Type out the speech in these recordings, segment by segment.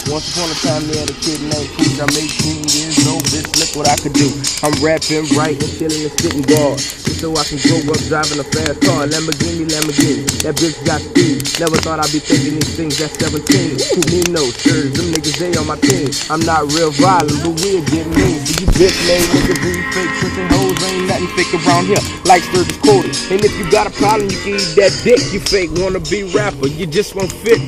Once upon a time, they had a kid named Pooch. I'm 18 years old, bitch, look what I could do. I'm rapping, writing, chilling, and sitting guard. Just so I can grow up driving a fast car. Lamborghini. That bitch got speed. Never thought I'd be thinking these things at 17. Who me no stirs, them niggas, they on my team. I'm not real violent, but we'll get mean. So you bitch made niggas and you fake pussy hoes, ain't nothing fake around here. Like Sturgis quoted. And if you got a problem, you can eat that dick. You fake wanna be rapper, you just won't fit.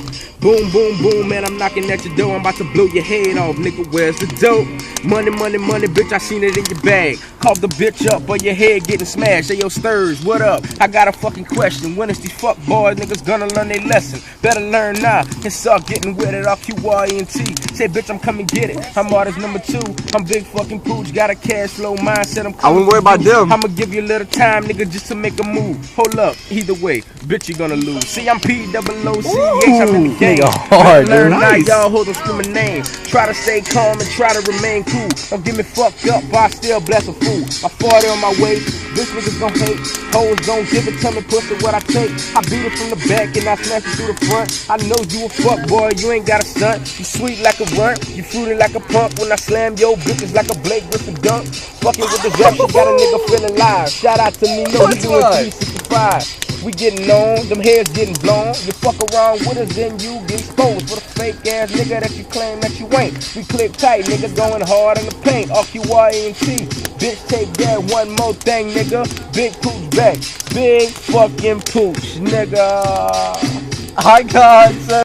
Boom, boom, boom, man, I'm knocking at your door. I'm about to blow your head off, nigga, where's the dope? Money, bitch, I seen it in your bag. Called the bitch up, but your head getting smashed. Hey, yo, Stirs, what up? I got a fucking question. When is these fuck boys niggas gonna learn their lesson? Better learn now and start getting with it. RQYNT. Say, bitch, I'm coming get it. I'm artist number 2. I'm big fucking Pooch. Got a cash flow mindset. I wouldn't worry about them. I'ma give you a little time, nigga, just to make a move. Hold up, either way, bitch, you gonna lose. See, I'm POOCH. I'm in the game. Hard, learn nice. now, y'all hold on screaming name. Try to stay calm and try to remain cool. Don't get me fucked up, but I still bless a fool. My 40 on my way, bitch niggas gon' hate. Hoes don't give it, tell me pussy what I take. I beat it from the back and I smash it through the front. I know you a fuck boy, you ain't got a stunt. You sweet like a runt, you fruity like a punk. When I slam your bitches like a Blake Griffin dunk. Fucking with the rap, you got a nigga feeling live. Shout out to me, no, he doing 365. We getting on, them heads getting blown. You fuck around with us, then you get exposed for the fake ass nigga that you claim that you ain't. We click tight, nigga, going hard in the paint. RQYNT, bitch, take that one more thing, nigga. Big Pooch back, big fucking Pooch, nigga. I got